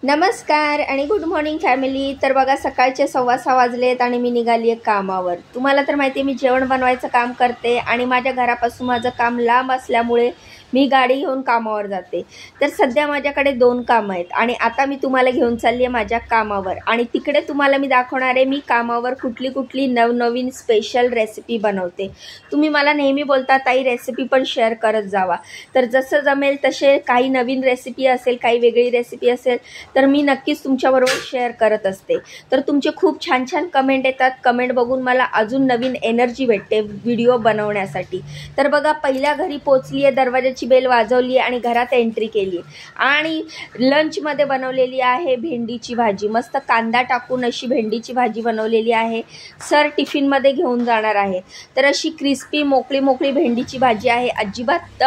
नमस्कार आणि good morning family. तर बघा सकाळचे 6:15 वाजलेत आणि मी निघाली आहे कामावर। तुम्हाला तर माहिती आहे मी जेवण बनवायचं काम करते आणि माझ्या घरापासून माझं काम लांब असल्यामुळे मी गाडी घेऊन कामावर जाते। तर सध्या माझ्याकडे 2 कामं आहेत आणि आता मी तुम्हाला घेऊन चालली आहे माझ्या कामावर आणि तिकडे तुम्हाला मी दाखवणार आहे मी कामावर कुठली नवनवीन स्पेशल रेसिपी बनवते। तुम्ही मला नेहमी बोलता ताई रेसिपी पण शेअर करत जावा, तर जसं जमेल तसे काही नवीन रेसिपी असेल, काही वेगळी रेसिपी असेल तर मी नक्कीच तुमच्याबरोबर शेअर करत असते। तर तुमचे खूप छान छान कमेंट येतात, कमेंट बघून मला अजून नवीन एनर्जी भेटते व्हिडिओ बनवण्यासाठी। तर बघा पहिल्या घरी पोहोचली आहे, दरवाजाची बेल वाजवली आणि घरात एंट्री केली आणि लंचमध्ये बनवलेली आहे भेंडीची भाजी। मस्त कांदा टाकून अशी भेंडीची भाजी बनवलेली आहे, सर टिफिनमध्ये घेऊन जाणार आहे। तर अशी क्रिस्पी मोकळी भेंडीची भाजी आहे, अजिबात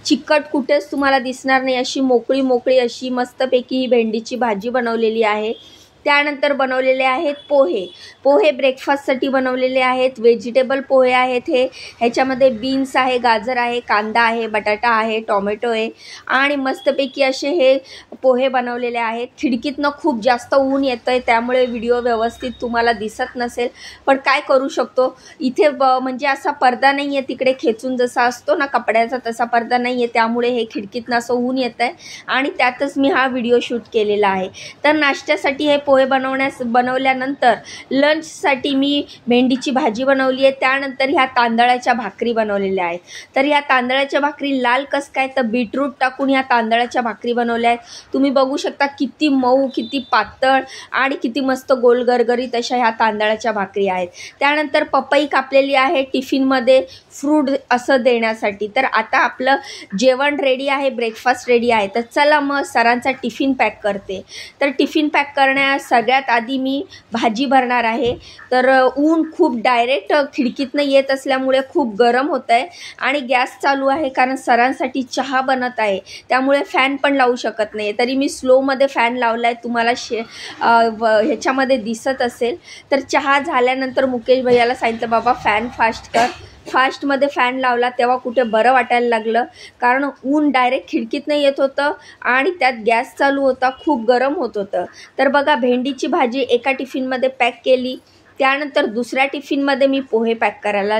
चिकट कुठेच तुम्हाला दिसणार नाही, अशी मोकळी अशी मस्तपैकी ही भेंडीची भाजी बनवलेली आहे। त्यानंतर बनवलेले आहेत पोहे ब्रेकफास्टसाठी बनवलेले आहेत, व्हेजिटेबल पोहे आहेत। ह्याच्यामध्ये बीन्स आहे, गाजर आहे, कांदा आहे, बटाटा आहे, टोमॅटो आहे आणि मस्तपैकी असे हे पोहे बनवलेले आहेत। खिडकीतनं खूप जास्त ऊन येतंय त्यामुळे व्हिडिओ व्यवस्थित तुम्हाला दिसत नसेल, पण काय करू शकतो, इथे म्हणजे असा पडदा नाही आहे, तिकडे खेचून जसा असतो ना कपड्याचा तसा पडदा नाही आहे, त्यामुळे हे खिडकीतनं असं ऊन येतं आहे आणि त्यातच मी हा व्हिडिओ शूट केलेला आहे। तर नाश्त्यासाठी हे पोहे बनवल्यानंतर लंचसाठी मी भेंडीची भाजी बनवली आहे। त्यानंतर ह्या तांदळाच्या भाकरी बनवलेल्या आहेत। तर ह्या तांदळाच्या भाकरी लाल कसं काय, तर बीटरूट टाकून ह्या तांदळाच्या भाकरी बनवल्या आहेत। तुम्ही बघू शकता किती मऊ, किती पातळ आणि किती मस्त गोल गरगरीत अशा ह्या तांदळाच्या भाकरी आहेत। त्यानंतर पपई कापलेली आहे टिफिनमध्ये फ्रूट असं देण्यासाठी। तर आता आपलं जेवण रेडी आहे, ब्रेकफास्ट रेडी आहे। तर चला मग सरांचा टिफिन पॅक करते। तर टिफिन पॅक करण्यास सगळ्यात आधी मी भाजी भरणार आहे। तर ऊन खूप डायरेक्ट खिडकीतनं येत असल्यामुळे खूप गरम होत आहे आणि गॅस चालू आहे कारण सरांसाठी चहा बनत आहे, त्यामुळे फॅन पण लावू शकत नाही। तरी मी स्लोमध्ये फॅन लावला आहे, तुम्हाला ह्याच्यामध्ये दिसत असेल। तर चहा झाल्यानंतर मुकेश भैयाला सांगितलं बाबा फॅन फास्ट कर, फास्टमध्ये फॅन लावला तेव्हा कुठे बरं वाटायला लागलं, कारण ऊन डायरेक्ट खिडकीतनं येत होतं आणि त्यात गॅस चालू होता, खूप गरम होत होतं। तर बघा भेंडीची भाजी एका टिफिनमध्ये पॅक केली, त्यानंतर दुसऱ्या टिफिनमध्ये मी पोहे पॅक करायला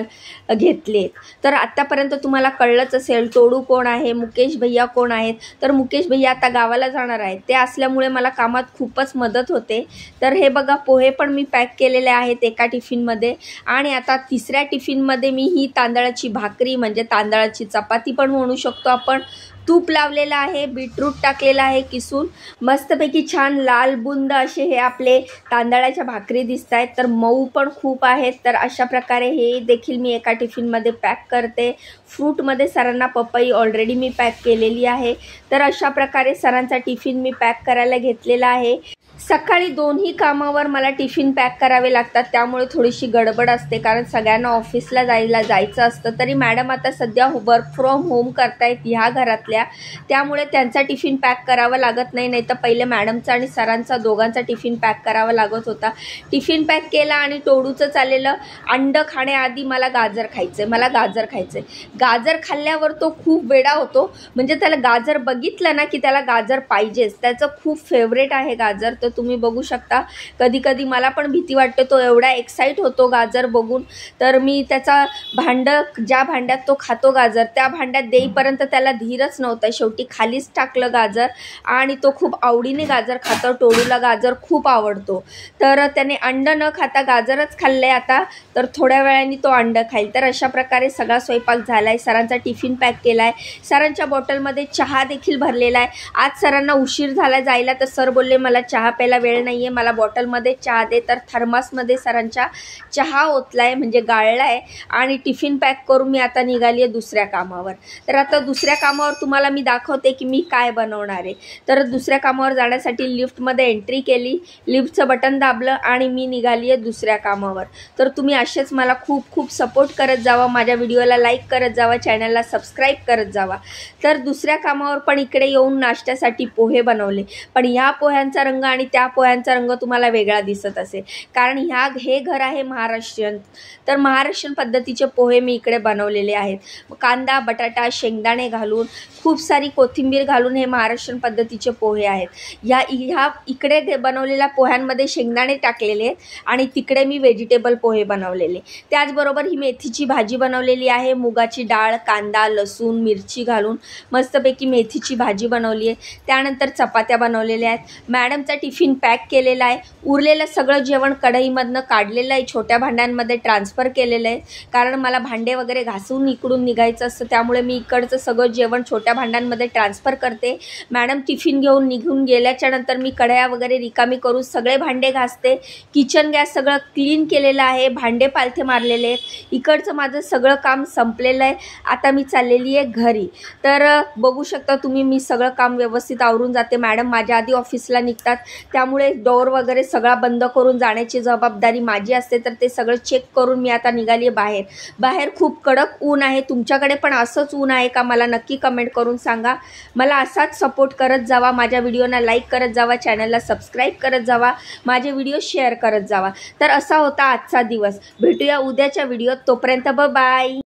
घेतले। तर आत्तापर्यंत तुम्हाला कळलंच असेल तोडू कोण आहे, मुकेश भैया कोण आहेत। तर मुकेश भैया आता गावाला जाणार आहेत, ते असल्यामुळे मला कामात खूपच मदत होते। तर हे बघा पोहे पण मी पॅक केलेले आहेत एका टिफिनमध्ये आणि आता तिसऱ्या टिफिनमध्ये मी ही तांदळाची भाकरी म्हणजे तांदळाची चपाती पण म्हणू शकतो आपण, तूप लावलेलं आहे, बीटरूट टाकलेलं आहे किसून, मस्तपैकी छान लाल बुंद असे हे आपले तांदळाच्या भाकरी दिसत आहेत। तर मऊ पण खूप आहेत। तर अशा प्रकारे हे देखील मी एका टिफिनमध्ये पॅक करते। फ्रूटमध्ये सरांना पपई ऑलरेडी मी पॅक केलेली आहे। तर अशा प्रकारे सरांचा टिफिन मी पॅक करायला घेतलेला आहे। सकाळी दोन्ही कामावर मला टिफिन पॅक करावे लागतात, त्यामुळे थोडीशी गडबड असते कारण सगळ्यांना ऑफिसला जायचं असतं। तरी मॅडम आता सध्या वर्क फ्रॉम होम करतायत ह्या घरातल्या, त्यामुळे त्यांचा टिफिन पॅक करावा लागत नाही, नाहीतर पहिले मॅडमचा आणि सरांचा दोघांचा टिफिन पॅक करावा लागत होता। टिफिन पॅक केला आणि टोडूचं चाललेलं अंड खाण्याआधी मला गाजर खायचं। गाजर खाल्ल्यावर तो खूप वेडा होतो, म्हणजे त्याला गाजर बघितलं ना की त्याला गाजर पाहिजेच, त्याचं खूप फेवरेट आहे गाजर। तर तुम्ही बघू शकता कधी मला पण भीती वाटते, तो एवढा एक्साइट होतो गाजर बघून। तर मी त्याचा ज्या भांड्यात तो खातो गाजर त्या भांड्यात देईपर्यंत त्याला धीरच नव्हता, शेवटी खालीच टाकलं गाजर आणि तो खूप आवडीने गाजर खातो। टोडूला गाजर खूप आवडतो, तर त्याने अंड न खाता गाजरच खाल्लंय आता, तर थोड्या वेळाने तो अंड खाईल। तर अशा प्रकारे सगळा स्वयंपाक झालाय, सरांचा टिफिन पॅक केलाय, सरांच्या बॉटलमध्ये चहा देखील भरलेला आहे। आज सरांना उशीर झाला जायला, तर सर बोलले मला चहा प्यायला वेळ नाहीये, मला बॉटलमध्ये चहा दे। तर थर्मासमध्ये सरांच्या चहा ओतलाय म्हणजे गाळलाय आणि टिफिन पॅक करून मी आता निघाली आहे दुसऱ्या कामावर। तर आता दुसऱ्या कामावर तुम्हाला मी दाखवते की मी काय बनवणार आहे। तर दुसऱ्या कामावर जाण्यासाठी लिफ्टमध्ये एंट्री केली, लिफ्टचं बटन दाबलं आणि मी निघाली आहे दुसऱ्या कामावर। तर तुम्ही असेच मला खूप सपोर्ट करत जावा, माझ्या व्हिडिओला लाईक करत जावा, चॅनलला सबस्क्राईब करत जावा। तर दुसऱ्या कामावर पण इकडे येऊन नाश्त्यासाठी पोहे बनवले, पण ह्या पोह्यांचा रंग आणि आणि त्या पोह्यांचा रंग तुम्हाला वेगळा दिसत असेल, कारण हे घर आहे महाराष्ट्रीयन. तर महाराष्ट्रीयन पद्धतीचे पोहे मी इकडे बनवलेले आहेत. कांदा, बटाटा, शेंगदाणे घालून, खूप सारी कोथिंबीर घालून हे महाराष्ट्रीयन पद्धतीचे पोहे आहेत. ह्या इकडे बनवलेल्या पोह्यांमध्ये शेंगदाणे टाकलेले आहेत आणि तिकडे मी व्हेजिटेबल पोहे बनवलेले. त्याचबरोबर ही मेथीची भाजी बनवलेली आहे. मुगाची डाळ, कांदा, लसूण, मिरची घालून मस्तपैकी मेथीची भाजी बनवली आहे. त्यानंतर चपात्या बनवलेल्या आहेत. मॅडमचा टिफिन पॅक केलेला आहे. उरलेलं सगळं जेवण कढईमधनं काढलेलं आहे, छोट्या भांड्यांमध्ये ट्रान्सफर केलेलं आहे, कारण मला भांडे वगैरे घासून इकडून निघायचं असतं, त्यामुळे मी इकडचं सगळं जेवण छोट्या भांड्यांमध्ये ट्रान्सफर करते. मॅडम टिफिन घेऊन निघून गेल्याच्या नंतर मी कढया वगैरे रिकामी करून सगळे भांडे घासते. किचन गॅस सगळं क्लीन केलेलं आहे, भांडे पालथे मारलेले आहेत. इकडचं माझं सगळं काम संपलेलं आहे. आता मी चाललेली आहे घरी. तर बघू शकता तुम्ही, मी सगळं काम व्यवस्थित आवरून जाते. मॅडम माझ्या आधी ऑफिसला निघतात, त्यामुळे डोअर वगैरे सगळा बंद करून जाण्याची जबाबदारी माझी असते. तर ते सगळं चेक करून मी आता निघाली आहे बाहेर. खूप कडक ऊन आहे. तुमच्याकडे पण असंच ऊन आहे का मला नक्की कमेंट करून सांगा. मला असाच सपोर्ट करत जावा, माझ्या व्हिडिओना लाईक करत जावा, चॅनलला सबस्क्राईब करत जावा, माझे व्हिडिओ शेअर करत जावा. तर असा होता आजचा दिवस. भेटूया उद्याच्या व्हिडिओत. तोपर्यंत बाय.